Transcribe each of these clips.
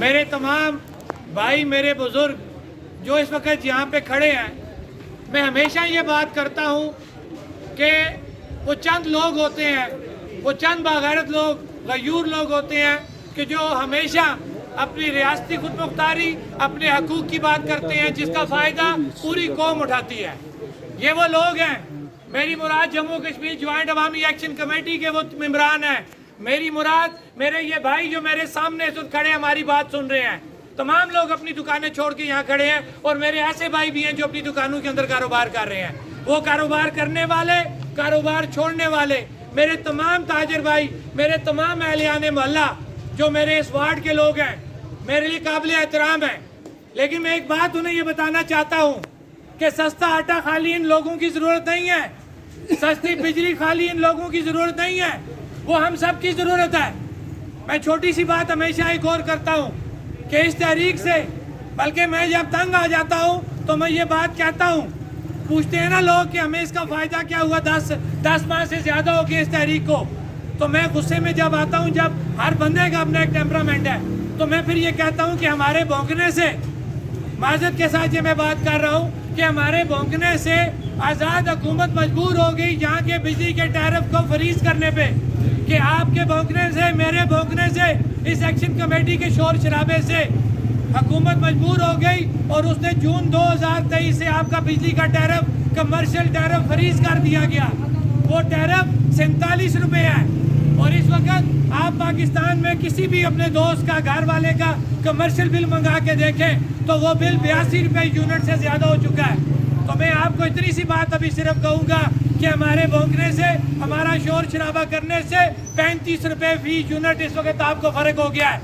मेरे तमाम भाई, मेरे बुज़ुर्ग जो इस वक्त यहाँ पे खड़े हैं, मैं हमेशा ये बात करता हूँ कि वो चंद लोग होते हैं, वो चंद बागैरत लोग, गयूर लोग होते हैं कि जो हमेशा अपनी रियासती खुदमुख्तारी, अपने हकूक़ की बात करते हैं, जिसका फ़ायदा पूरी कौम उठाती है। ये वो लोग हैं। मेरी मुराद जम्मू कश्मीर ज्वाइंट अवामी एक्शन कमेटी के वो मेंबरान हैं। मेरी मुराद मेरे ये भाई जो मेरे सामने खड़े हमारी बात सुन रहे हैं। तमाम लोग अपनी दुकानें छोड़ के यहाँ खड़े हैं और मेरे ऐसे भाई भी हैं जो अपनी दुकानों के अंदर कारोबार कर रहे हैं। वो कारोबार करने वाले, कारोबार छोड़ने वाले, मेरे तमाम ताजर भाई, मेरे तमाम अहलियाने मोहल्ला जो मेरे इस वार्ड के लोग हैं, मेरे लिए काबिल एहतराम हैं। लेकिन मैं एक बात उन्हें ये बताना चाहता हूँ कि सस्ता आटा खाली इन लोगों की ज़रूरत नहीं है, सस्ती बिजली खाली इन लोगों की ज़रूरत नहीं है, वो हम सब की ज़रूरत है। मैं छोटी सी बात हमेशा एक और करता हूँ कि इस तहरीक से, बल्कि मैं जब तंग आ जाता हूँ तो मैं ये बात कहता हूँ, पूछते हैं ना लोग कि हमें इसका फ़ायदा क्या हुआ, 10 माह से ज़्यादा हो गया इस तहरीक को। तो मैं गुस्से में जब आता हूँ, जब हर बंदे का अपना एक टेम्परामेंट है, तो मैं फिर ये कहता हूँ कि हमारे भौंकने से, माज़रत के साथ ये मैं बात कर रहा हूँ कि हमारे भौंकने से आज़ाद हुकूमत मजबूर हो गई यहाँ के बिजली के टैरिफ को फ्रीज करने पे, कि आपके भौंकने से, मेरे भौंकने से, इस एक्शन कमेटी के शोर शराबे से हुकूमत मजबूर हो गई और उसने जून 2023 से आपका बिजली का टैरिफ, कमर्शियल टैरिफ फ्रीज कर दिया गया। वो टैरिफ 47 रुपये है और इस वक्त आप पाकिस्तान में किसी भी अपने दोस्त का, घर वाले का कमर्शियल बिल मंगा के देखें तो वो बिल 82 रुपये यूनिट से ज़्यादा हो चुका है। तो मैं आपको इतनी सी बात अभी सिर्फ कहूँगा कि हमारे भौंकने से, हमारा शोर शराबा करने से 35 रुपये फी यूनिट इस वक्त आपको फ़र्क हो गया है।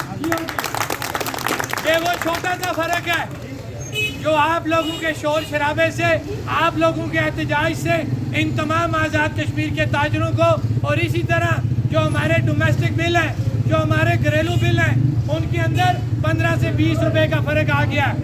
ये वो छोटा सा फ़र्क है जो आप लोगों के शोर शराबे से, आप लोगों के एहतजाज से इन तमाम आज़ाद कश्मीर के ताजरों को, और इसी तरह जो हमारे डोमेस्टिक बिल हैं, जो हमारे घरेलू बिल हैं, उनके अंदर 15 से 20 रुपये का फ़र्क आ गया।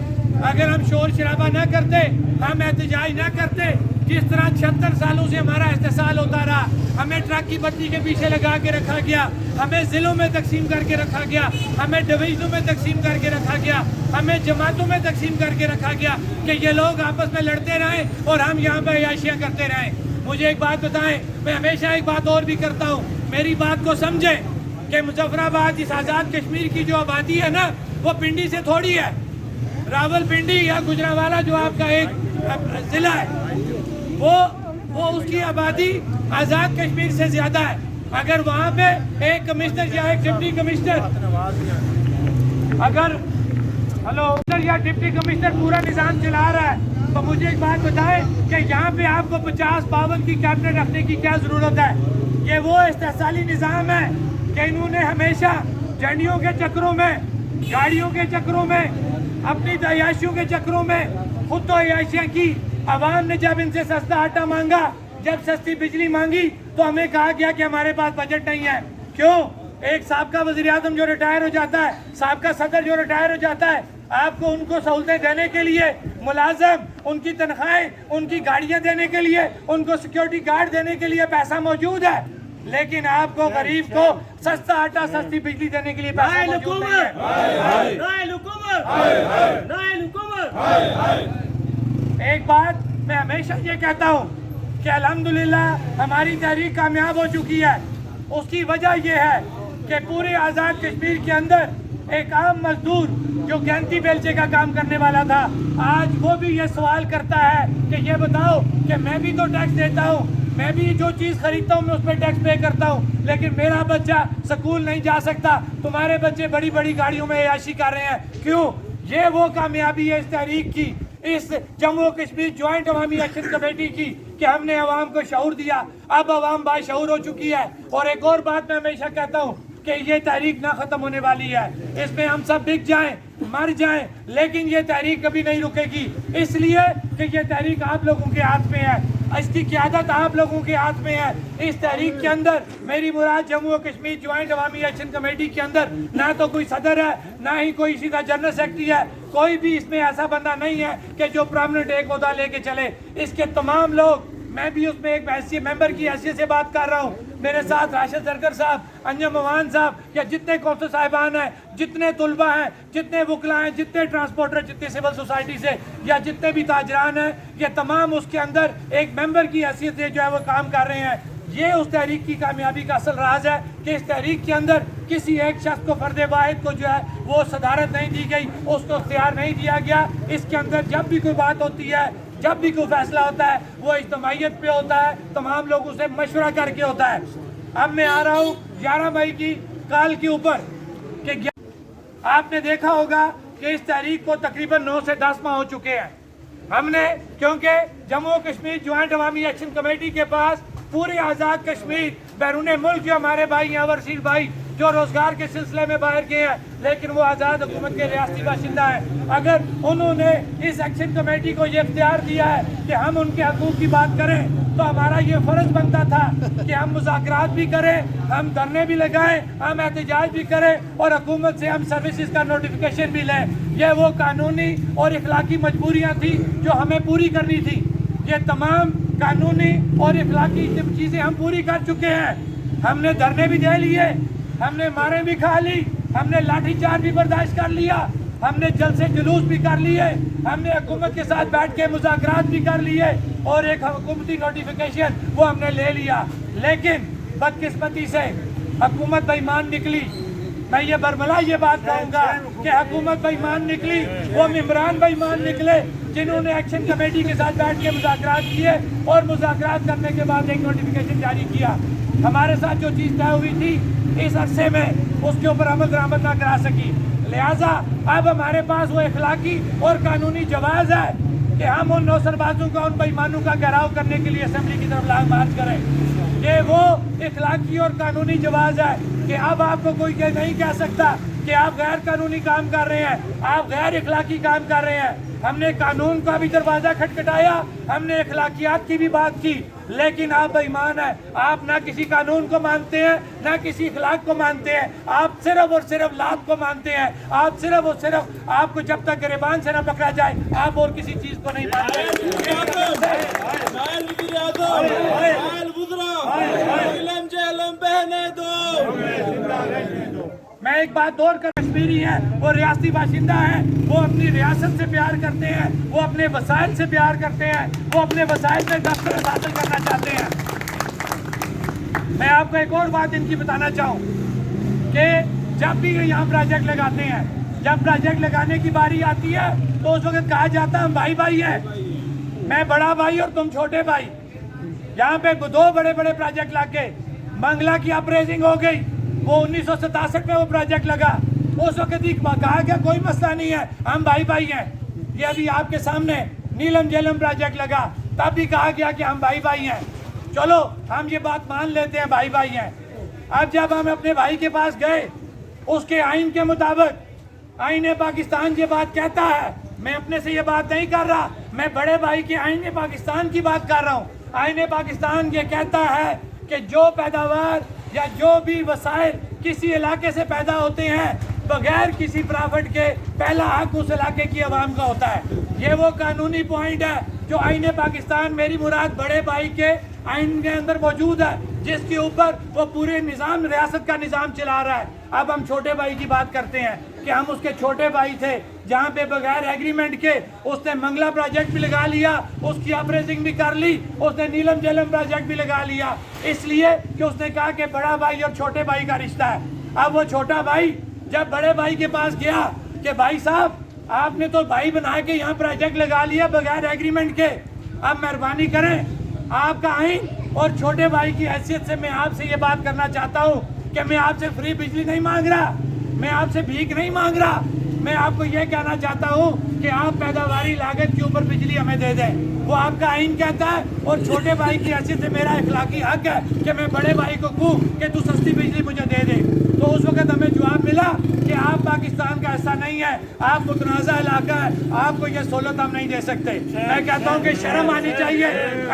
अगर हम शोर शराबा न करते, हम एहतजाज न करते, जिस तरह 76 सालों से हमारा इस्तेसाल होता रहा, हमें ट्रक की बत्ती के पीछे लगा के रखा गया, हमें ज़िलों में तकसीम करके रखा गया, हमें डिवीज़नों में तकसीम करके रखा गया, हमें जमातों में तकसीम करके रखा गया कि ये लोग आपस में लड़ते रहें और हम यहाँ पर अयाशियाँ करते रहें। मुझे एक बात बताएं, मैं हमेशा एक बात और भी करता हूँ, मेरी बात को समझें कि मुजफ्फराबाद, इस आज़ाद कश्मीर की जो आबादी है ना, वो पिंडी से थोड़ी है। रावलपिंडी या गुजरांवाला जो आपका एक ज़िला है, वो उसकी आबादी आज़ाद कश्मीर से ज़्यादा है। अगर वहाँ पे एक कमिश्नर या एक डिप्टी कमिश्नर, अगर या डिप्टी कमिश्नर पूरा निज़ाम चला रहा है, तो मुझे एक बात बताएं कि यहाँ पे आपको 50-52 की कैबिनेट रखने की क्या ज़रूरत है? ये वो इस्तेसाली निज़ाम है कि इन्होंने हमेशा झंडियों के चक्रों में, गाड़ियों के चक्रों में, अपनी अयाशियों के चक्रों में खुद तो अयाशियाँ की। आवाम ने जब इनसे सस्ता आटा मांगा, जब सस्ती बिजली मांगी, तो हमें कहा गया कि हमारे पास बजट नहीं है। क्यों? एक साबका वज़ीर आज़म जो रिटायर हो जाता है, साबका सदर जो रिटायर हो जाता है, आपको उनको सहूलतें देने के लिए, मुलाजम, उनकी तनख्वाहें, उनकी गाड़ियाँ देने के लिए, उनको सिक्योरिटी गार्ड देने के लिए पैसा मौजूद है, लेकिन आपको गरीब को सस्ता आटा, सस्ती बिजली देने के लिए पैसा मौजूद नहीं है। एक बात मैं हमेशा ये कहता हूँ कि अल्हम्दुलिल्लाह हमारी तहरीक कामयाब हो चुकी है। उसकी वजह यह है कि पूरे आज़ाद कश्मीर के अंदर एक आम मजदूर जो गैंती बेलचे का काम करने वाला था, आज वो भी ये सवाल करता है कि ये बताओ कि मैं भी तो टैक्स देता हूँ, मैं भी जो चीज़ खरीदता हूँ मैं उस पर टैक्स पे करता हूँ, लेकिन मेरा बच्चा स्कूल नहीं जा सकता, तुम्हारे बच्चे बड़ी बड़ी गाड़ियों में अयाशी कर रहे हैं। क्यों? ये वो कामयाबी है इस तहरीक की, इस जम्मू कश्मीर ज्वाइंट अवामी एक्शन कमेटी की, कि हमने अवाम को शऊर दिया। अब अवाम बाशऊर हो चुकी है। और एक और बात मैं हमेशा कहता हूँ कि ये तहरीक ना ख़त्म होने वाली है, इसमें हम सब बिक जाएं, मर जाएं, लेकिन ये तहरीक कभी नहीं रुकेगी, इसलिए कि ये तहरीक आप लोगों के हाथ में है, इसकी क़यादत आप लोगों के हाथ में है। इस तहरीक के अंदर मेरी मुराद जम्मू कश्मीर ज्वाइंट अवामी एक्शन कमेटी के अंदर ना तो कोई सदर है, ना ही कोई सीधा जनरल सेक्रेटरी है, कोई भी इसमें ऐसा बंदा नहीं है कि जो परमानेंट एक ओहदा लेके चले। इसके तमाम लोग, मैं भी उसमें एक मेंबर की हैसियत से बात कर रहा हूँ, میرے ساتھ راشد زرگر صاحب, انجم عوان صاحب, یا جتنے کونسل صاحبان ہیں, جتنے طلبہ ہیں, جتنے وکلا ہیں, جتنے ٹرانسپورٹر, جتنے سول سوسائٹی سے, یا جتنے بھی تاجران ہیں, یہ تمام اس کے اندر ایک ممبر کی حیثیت سے جو ہے وہ کام کر رہے ہیں. یہ اس تحریک کی کامیابی کا اصل راز ہے کہ اس تحریک کے اندر کسی ایک شخص کو, فرد واحد کو جو ہے وہ صدارت نہیں دی گئی, اس کو اختیار نہیں دیا گیا. اس کے اندر جب بھی کوئی بات ہوتی ہے, جب بھی کوئی فیصلہ ہوتا ہے, وہ اجتماعیت پہ ہوتا ہے, تمام لوگوں سے مشورہ کر کے ہوتا ہے. اب میں آ رہا ہوں 11 مئی کی کال کے اوپر کہ آپ نے دیکھا ہوگا کہ اس تحریک کو تقریباً 9 سے 10 ماہ ہو چکے ہیں. ہم نے, کیونکہ جموں کشمیر جوائنٹ عوامی ایکشن کمیٹی کے پاس پورے آزاد کشمیر, بیرون ملک جو ہمارے بھائی ہیں, اوورسیز بھائی جو روزگار کے سلسلے میں باہر گئے ہیں لیکن وہ آزاد حکومت کے ریاستی باشندہ ہیں, اگر انہوں نے اس ایکشن کمیٹی کو یہ اختیار دیا ہے کہ ہم ان کے حقوق کی بات کریں, تو ہمارا یہ فرض بنتا تھا کہ ہم مذاکرات بھی کریں, ہم دھرنے بھی لگائیں, ہم احتجاج بھی کریں, اور حکومت سے ہم سروسز کا نوٹیفیکیشن بھی لیں. یہ وہ قانونی اور اخلاقی مجبوریاں تھیں جو ہمیں پوری کرنی تھی. یہ تمام قانونی اور اخلاقی چیزیں ہم پوری کر چکے ہیں. ہم نے دھرنے بھی دے لیے, ہم نے ماریں بھی کھا لی, ہم نے لاٹھی چارج بھی برداشت کر لیا, ہم نے جلسے جلوس بھی کر لیے, ہم نے حکومت کے ساتھ بیٹھ کے مذاکرات بھی کر لیے, اور ایک حکومتی نوٹیفیکیشن وہ ہم نے لے لیا. لیکن بدقسمتی سے حکومت بے ایمان نکلی. میں یہ برملا یہ بات کہوں گا کہ حکومت بے ایمان نکلی, وہ ممبران بے ایمان نکلے جنہوں نے ایکشن کمیٹی کے ساتھ بیٹھ کے مذاکرات کیے, اور مذاکرات کرنے کے بعد ایک نوٹیفیکیشن جاری کیا. ہمارے ساتھ جو چیز طے ہوئی تھی اس عرصے میں اس کے اوپر عمل درآمد نہ کرا سکی. لہٰذا اب ہمارے پاس وہ اخلاقی اور قانونی جواز ہے کہ ہم ان نوسر بازوں کا, ان بے ایمانوں کا گھیراؤ کرنے کے لیے اسمبلی کی طرف لانگ مارچ کریں. یہ وہ اخلاقی اور قانونی جواز ہے کہ اب آپ کو کوئی یہ نہیں کہہ سکتا کہ آپ غیر قانونی کام کر رہے ہیں, آپ غیر اخلاقی کام کر رہے ہیں. ہم نے قانون کا بھی دروازہ کھٹکھٹایا, ہم نے اخلاقیات کی بھی بات کی, لیکن آپ بے ایمان ہیں. آپ نہ کسی قانون کو مانتے ہیں, نہ کسی اخلاق کو مانتے ہیں, آپ صرف اور صرف لات کو مانتے ہیں. آپ صرف اور صرف, آپ کو جب تک گریبان سے نہ پکڑا جائے آپ اور کسی چیز کو نہیں مانتے. میں ایک بات اور کر, کشمیری ہیں, وہ ریاستی باشندہ ہیں, وہ اپنی ریاست سے پیار کرتے ہیں, وہ اپنے وسائل سے پیار کرتے ہیں, وہ اپنے وسائل سے دسترس حاصل کرنا چاہتے ہیں. میں آپ کو ایک اور بات ان کی بتانا چاہوں کہ جب بھی یہ یہاں پروجیکٹ لگاتے ہیں, جب پروجیکٹ لگانے کی باری آتی ہے تو اس وقت کہا جاتا ہے ہم بھائی بھائی ہیں, میں بڑا بھائی اور تم چھوٹے بھائی. یہاں پہ 2 بڑے بڑے پروجیکٹ لگ گئے. منگلا کی اپریزنگ ہو گئی, وہ 1967 میں وہ پروجیکٹ لگا. اس وقت ہی کہا گیا کوئی مسئلہ نہیں ہے, ہم بھائی بھائی ہیں. یہ ابھی آپ کے سامنے نیلم جیلم پروجیکٹ لگا, تب بھی کہا گیا کہ ہم بھائی بھائی ہیں. چلو ہم یہ بات مان لیتے ہیں بھائی بھائی ہیں. اب جب ہم اپنے بھائی کے پاس گئے, اس کے آئین کے مطابق آئین پاکستان یہ بات کہتا ہے, میں اپنے سے یہ بات نہیں کر رہا, میں بڑے بھائی کے آئین پاکستان کی بات کر رہا ہوں. آئین پاکستان یہ کہتا ہے کہ جو پیداوار یا جو بھی وسائل کسی علاقے سے پیدا ہوتے ہیں بغیر کسی پرافٹ کے, پہلا حق اس علاقے کی عوام کا ہوتا ہے. یہ وہ قانونی پوائنٹ ہے جو آئین پاکستان, میری مراد بڑے بھائی کے آئین کے اندر موجود ہے, جس کے اوپر وہ پورے نظام, ریاست کا نظام چلا رہا ہے. اب ہم چھوٹے بھائی کی بات کرتے ہیں کہ ہم اس کے چھوٹے بھائی تھے جہاں پہ بغیر ایگریمنٹ کے اس نے منگلا پروجیکٹ بھی لگا لیا, اس کی اپریزنگ بھی کر لی, اس نے نیلم جیلم پروجیکٹ بھی لگا لیا, اس لیے کہ اس نے کہا کہ بڑا بھائی اور چھوٹے بھائی کا رشتہ ہے. اب وہ چھوٹا بھائی جب بڑے بھائی کے پاس گیا کہ بھائی صاحب آپ نے تو بھائی بنا کے یہاں پروجیکٹ لگا لیا بغیر ایگریمنٹ کے, اب مہربانی کریں آپ کا آئین, اور چھوٹے بھائی کی حیثیت سے میں آپ سے یہ بات کرنا چاہتا ہوں کہ میں آپ سے فری بجلی نہیں مانگ رہا, میں آپ سے بھیک نہیں مانگ رہا, میں آپ کو یہ کہنا چاہتا ہوں کہ آپ پیداواری لاگت کے اوپر بجلی ہمیں دے دیں. وہ آپ کا آئین کہتا ہے, اور چھوٹے بھائی کی حیثیت سے میرا اخلاقی حق ہے کہ میں بڑے بھائی کو کہوں کہ تو سستی بجلی مجھے دے دے. تو اس وقت ہمیں جواب ملا کہ آپ پاکستان کا حصہ نہیں ہے, آپ متنازع علاقہ ہے, آپ کو یہ سہولت ہم نہیں دے سکتے. میں کہتا ہوں کہ شرم آنی چاہیے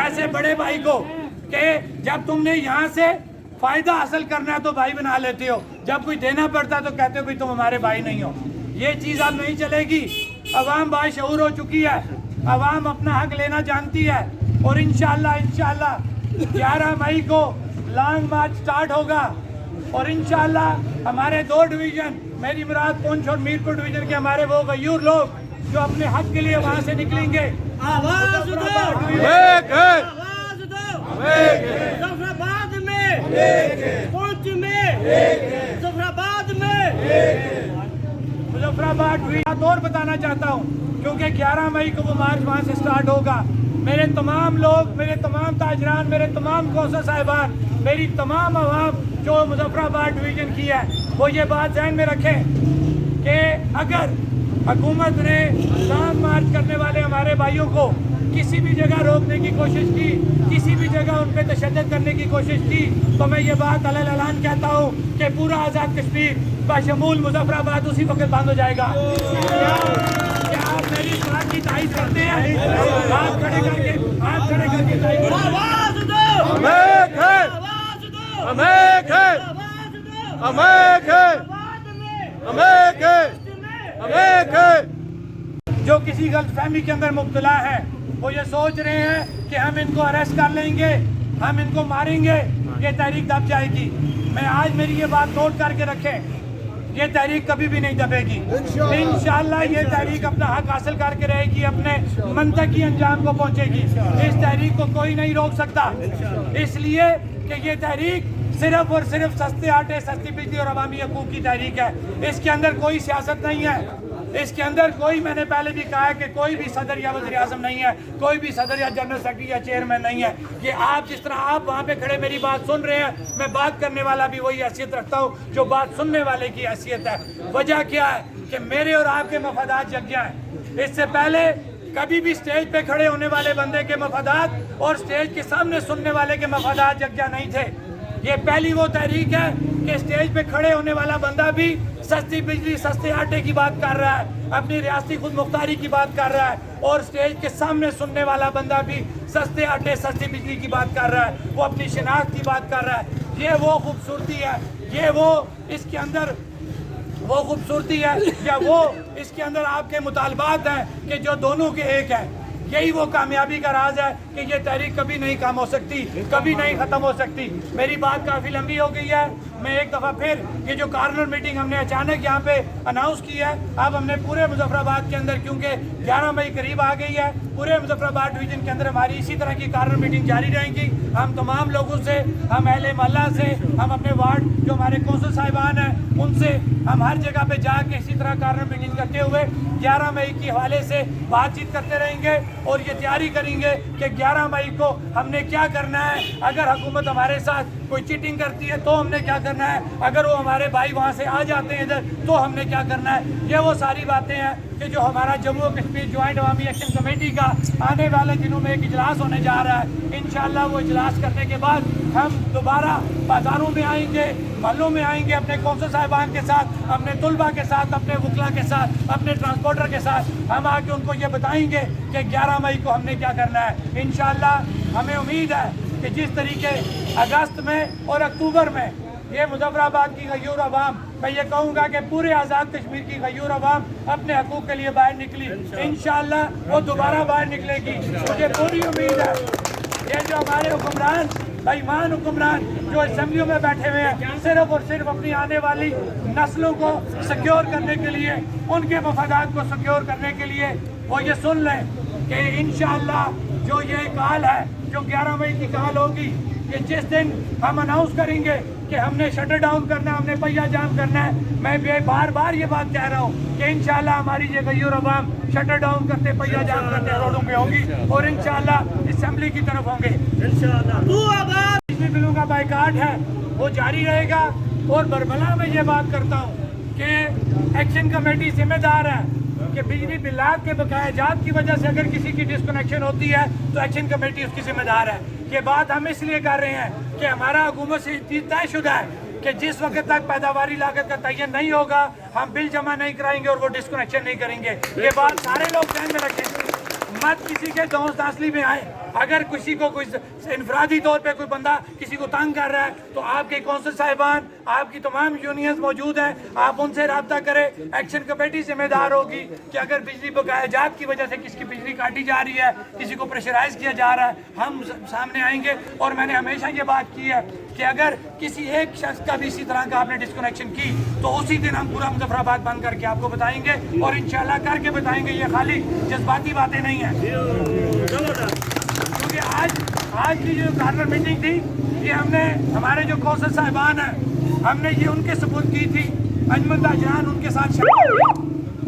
ایسے بڑے بھائی کو کہ جب تم نے یہاں سے فائدہ حاصل کرنا ہے تو بھائی بنا لیتے ہو, جب کوئی دینا پڑتا ہے تو کہتے ہو کہ تم ہمارے بھائی نہیں ہو. یہ چیز اب نہیں چلے گی. عوام باشعور ہو چکی ہے, عوام اپنا حق لینا جانتی ہے, اور انشاءاللہ 11 مئی کو लॉन्ग मार्च स्टार्ट होगा और इंशाअल्लाह हमारे 2 डिवीजन, मेरी मुराद पुंछ और मीरपुर डिवीजन के हमारे वो गयूर लोग जो अपने हक के लिए वहाँ से निकलेंगे। आवाज दो, जफराबाद में, पुंछ में, जफराबाद में, मुजफ्फराबाद बात और बताना चाहता हूँ क्योंकि 11 मई को वो मार्च वहाँ से स्टार्ट होगा। मेरे तमाम लोग, मेरे तमाम ताजरान, मेरे तमाम कौंसल साहिबान, मेरी तमाम आवाम जो मुजफ्फराबाद डिवीजन की है वो ये बात ध्यान में रखें कि अगर हुकूमत ने लॉन्ग मार्च करने वाले हमारे भाइयों को किसी भी जगह रोकने की कोशिश की, किसी भी जगह उन पर तशद्दुद करने की कोशिश की, तो मैं ये बात अलग ऐलान कहता हूँ कि पूरा आज़ाद कश्मीर बशमूल मुजफ्फराबाद उसी वक्त बंद हो जाएगा। क्या आप मेरी इस बात की तारीफ करते हैं? हाथ खड़े करके तारीफ करते हैं। आवाज दो, अमेक है, आवाज दो, अमेक है, आवाज दो, अमेक है, बाद में, अमेक है, अमेक है। जो किसी गलतफहमी के अंदर मुब्तला है वो ये सोच रहे हैं कि हम इनको अरेस्ट कर लेंगे, हम इनको मारेंगे, ये तहरीक दब जाएगी। मैं आज मेरी ये बात नोट करके रखें, ये तहरीक कभी भी नहीं दबेगी। इंशाअल्लाह ये तहरीक अपना हक हासिल करके रहेगी, अपने मंतकी अंजाम को पहुंचेगी। इस तहरीक को कोई नहीं रोक सकता, इसलिए कि ये तहरीक सिर्फ और सिर्फ सस्ते आटे, सस्ती बिजली और अवामी हकूक की तहरीक है। इसके अंदर कोई सियासत नहीं है, इसके अंदर कोई, मैंने पहले भी कहा है कि कोई भी सदर या वज़ीर आज़म नहीं है, कोई भी सदर या जनरल सेक्रेटरी या चेयरमैन नहीं है। ये आप जिस तरह आप वहाँ पे खड़े मेरी बात सुन रहे हैं, मैं बात करने वाला भी वही हैसियत रखता हूँ जो बात सुनने वाले की हैसियत है। वजह क्या है कि मेरे और आपके मफादात जग जाएं। इससे पहले कभी भी स्टेज पे खड़े होने वाले बंदे के मफादात और स्टेज के सामने सुनने वाले के मफादात जगजा नहीं थे। ये पहली वो तहरीक है कि स्टेज पे खड़े होने वाला बंदा भी सस्ती बिजली, सस्ते आटे की बात कर रहा है, अपनी रियासती खुद मुख्तारी की बात कर रहा है, और स्टेज के सामने सुनने वाला बंदा भी सस्ते आटे, सस्ती बिजली की बात कर रहा है, वो अपनी शिनाख्त की बात कर रहा है। ये वो खूबसूरती है, ये वो इसके अंदर वो खूबसूरती है, या वो इसके अंदर आपके मुतालबात हैं कि जो दोनों के एक हैं। यही वो कामयाबी का राज है कि ये तहरीक कभी नहीं कम हो सकती, कभी नहीं ख़त्म हो सकती। मेरी बात काफ़ी लंबी हो गई है। मैं एक दफ़ा फिर ये जो कार्नर मीटिंग हमने अचानक यहाँ पे अनाउंस की है, अब हमने पूरे मुजफ्फराबाद के अंदर, क्योंकि 11 मई करीब आ गई है, पूरे मुजफ्फराबाद डिवीज़न के अंदर हमारी इसी तरह की कार्नर मीटिंग जारी रहेंगी। हम तमाम लोगों से, हम अहले मोहल्ला से, हम अपने वार्ड जो हमारे कौंसल साहिबान हैं उनसे, हम हर जगह पे जाके इसी तरह कार्नर मीटिंग करते हुए 11 मई के हवाले से बातचीत करते रहेंगे और ये तैयारी करेंगे कि 11 मई को हमने क्या करना है। अगर हुकूमत हमारे साथ कोई चीटिंग करती है तो हमने क्या करना है, अगर वो हमारे भाई वहाँ से आ जाते हैं इधर तो हमने क्या करना है। ये वो सारी बातें हैं कि जो हमारा जम्मू कश्मीर ज्वाइंट अवामी एक्शन कमेटी का आने वाले दिनों में एक इजलास होने जा रहा है। इंशाअल्लाह वो इजलास करने के बाद हम दोबारा बाज़ारों में आएंगे, महलों में आएंगे, अपने कौंसल साहिबान के साथ, अपने तलबा के साथ, अपने वकला के साथ, अपने ट्रांसपोर्टर के साथ हम आके उनको ये बताएंगे कि 11 मई को हमने क्या करना है। इंशाअल्लाह हमें उम्मीद है कि जिस तरीके अगस्त में और अक्टूबर में ये मुजफ्फराबाद की गयूर अवाम, मैं ये कहूँगा कि पूरे आज़ाद कश्मीर की गयूर अवाम अपने हकूक़ के लिए बाहर निकली, इंशाअल्लाह वो दोबारा बाहर निकलेगी। मुझे पूरी उम्मीद है। ये जो हमारे हुक्मरान, बेईमान हुक्मरान जो असेंबलियों में बैठे हुए हैं, सिर्फ और सिर्फ अपनी आने वाली नस्लों को सिक्योर करने के लिए, उनके मफादात को सिक्योर करने के लिए वो ये सुन लें कि इंशाअल्लाह जो ये काल है, जो 11 मई की काल होगी, कि जिस दिन हम अनाउंस करेंगे कि हमने शटर डाउन करना है, हमने पहिया जाम करना है, मैं बार बार ये बात कह रहा हूँ कि इंशाअल्लाह हमारी ये गयूर अवाम शटर डाउन करते, पहिया जाम करते रोडों पे होगी और इंशाअल्लाह असेंबली की तरफ होंगे। इंशाअल्लाह बिजली बिलों का बाइकाट है वो जारी रहेगा। और बरबला में ये बात करता हूँ कि एक्शन कमेटी जिम्मेदार है कि बिजली बिलात के बकाया जात की वजह से अगर किसी की डिस्कनेक्शन होती है तो एक्शन कमेटी उसकी जिम्मेदार है। ये बात हम इसलिए कर रहे हैं कि हमारा हुकूमत से तयशुदा है कि जिस वक्त तक पैदावारी लागत का तयन नहीं होगा हम बिल जमा नहीं कराएंगे और वो डिस्कनेक्शन नहीं करेंगे। ये बात सारे लोग ध्यान में रखें, मत किसी के दोस्त दासली में आए। अगर किसी को कोई इनफरादी तौर पे कोई बंदा किसी को तंग कर रहा है तो आपके कौंसल साहिबान, आपकी तमाम यूनियंस मौजूद हैं, आप उनसे रब्ता करें। एक्शन कमेटी जिम्मेदार होगी कि अगर बिजली बकाया जात की वजह से किसी की बिजली काटी जा रही है, किसी को प्रेशराइज किया जा रहा है, हम सामने आएंगे। और मैंने हमेशा ये बात की है کہ اگر کسی ایک شخص کا بھی اسی طرح کا آپ نے ڈسکنیکشن کی تو اسی دن ہم پورا مظفرآباد بند کر کے آپ کو بتائیں گے اور انشاءاللہ کر کے بتائیں گے. یہ خالی جذباتی باتیں نہیں ہیں, کیونکہ آج کی جو کارنر میٹنگ تھی یہ ہم نے ہمارے جو کوثر صاحبان ہیں ہم نے یہ ان کے سپرد کی تھی, انجمن تاجران ان کے ساتھ شامل ہوئے.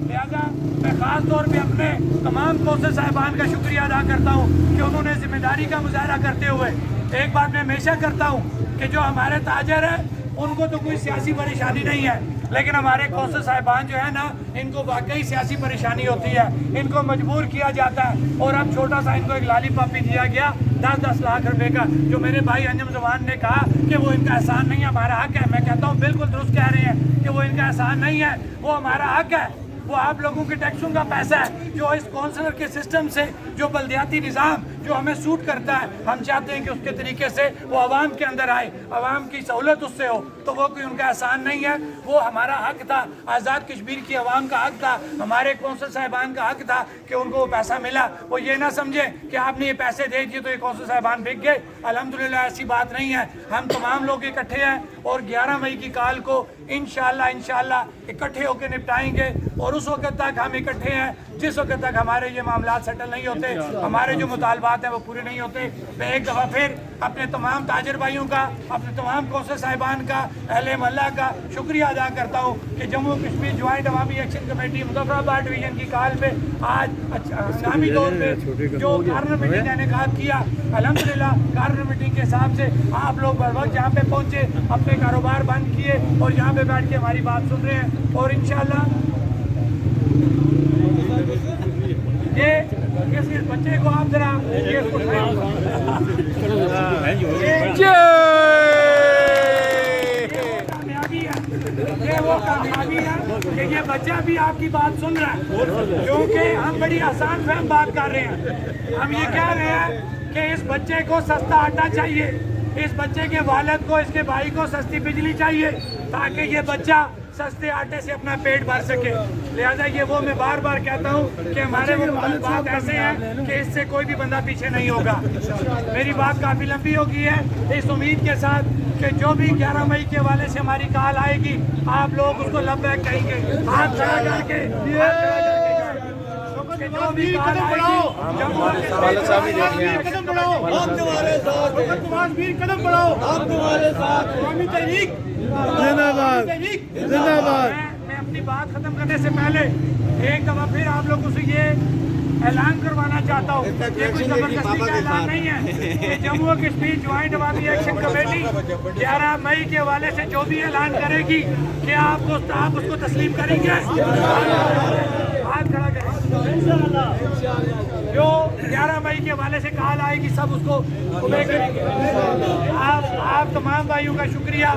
لہٰذا میں خاص طور پہ اپنے تمام کوثر صاحبان کا شکریہ ادا کرتا ہوں کہ انہوں نے ذمہ داری کا مظاہرہ کرتے ہوئے ایک بات میں ہمیشہ کرتا ہوں کہ جو ہمارے تاجر ہیں ان کو تو کوئی سیاسی پریشانی نہیں ہے, لیکن ہمارے کوثر صاحبان جو ہے نا ان کو واقعی سیاسی پریشانی ہوتی ہے, ان کو مجبور کیا جاتا ہے. اور اب چھوٹا سا ان کو ایک لالی پاپ بھی دیا گیا 10-10 لاکھ روپے کا, جو میرے بھائی انجم زمان نے کہا کہ وہ ان کا احسان نہیں ہے, ہمارا حق ہے. میں کہتا ہوں بالکل درست کہہ رہے ہیں کہ وہ ان کا احسان نہیں ہے, وہ ہمارا حق ہے. وہ آپ لوگوں کے ٹیکسوں کا پیسہ ہے جو اس کونسلر کے سسٹم سے, جو بلدیاتی نظام جو ہمیں سوٹ کرتا ہے, ہم چاہتے ہیں کہ اس کے طریقے سے وہ عوام کے اندر آئے, عوام کی سہولت اس سے ہو. تو وہ کوئی ان کا احسان نہیں ہے, وہ ہمارا حق تھا. آزاد کشمیر کی عوام کا حق تھا, ہمارے کونسل صاحبان کا حق تھا کہ ان کو وہ پیسہ ملا. وہ یہ نہ سمجھیں کہ آپ نے یہ پیسے دے دیے تو یہ کونسل صاحبان بک گئے. الحمدللہ ایسی بات نہیں ہے. ہم تمام لوگ اکٹھے ہیں اور 11 مئی کی کال کو انشاءاللہ اکٹھے ہو کے نپٹائیں گے. اور اس وقت تک ہم اکٹھے ہیں جس وقت تک ہمارے یہ معاملات سیٹل نہیں ہوتے, ہمارے جو مطالبات ہیں وہ پورے نہیں ہوتے. میں ایک دفعہ پھر اپنے تمام تاجر بھائیوں کا, اپنے تمام کونسل صاحبان کا, اہل محلہ کا شکریہ ادا کرتا ہوں کہ جموں کشمیر جوائنٹ عوامی ایکشن کمیٹی مظفرآباد ڈویژن کی کال پہ آج اسلامی طور پہ جو کارنر میٹنگ نے انعقاد کیا, الحمدللہ کارنر میٹنگ کے حساب سے آپ لوگ بر وقت جہاں پہ پہنچے, اپنے کاروبار بند کیے اور یہاں پہ بیٹھ کے ہماری بات سن رہے ہیں. اور انشاءاللہ یہ اس بچے کو آپ ذرا کامیابی ہے, یہ وہ کامیابی ہے کہ یہ بچہ بھی آپ کی بات سن رہا ہے, کیونکہ ہم بڑی آسان فہم بات کر رہے ہیں. ہم یہ کہہ رہے ہیں کہ اس بچے کو سستا آٹا چاہیے, اس بچے کے والد کو, اس کے بھائی کو سستی بجلی چاہیے تاکہ یہ بچہ سستے آٹے سے اپنا پیٹ بھر سکے. لہذا یہ وہ میں بار بار کہتا ہوں کہ ہمارے وہ بات ایسے ہیں کہ اس سے کوئی بھی بندہ پیچھے نہیں ہوگا. میری بات کافی لمبی ہو گئی ہے, اس امید کے ساتھ کہ جو بھی 11 مئی کے حوالے سے ہماری کال آئے گی آپ لوگ اس کو لبیک کہیں گے, ہاتھ کھڑا کر کے جو بھی کال آئے گی قدم بڑھاؤ, ہم تمہارے ساتھ ہیں. قدم بڑھاؤ, ہم تمہارے ساتھ ہیں. عوامی تحریک زندہ باد, زندہ باد. میں اپنی بات ختم کرنے سے پہلے ایک دفعہ پھر آپ لوگوں سے یہ اعلان کروانا چاہتا ہوں, یہ کوئی زبردستی کا اعلان نہیں ہے کہ جموں کشمیر جوائنٹ عوامی ایکشن کمیٹی 11 مئی کے حوالے سے جو بھی اعلان کرے گی کہ آپ اس کو تسلیم کریں گے. ہاتھ کھڑا کریں. جو 11 مئی کے حوالے سے کال آئے گی سب اس کو کریں گے. آپ تمام بھائیوں کا شکریہ.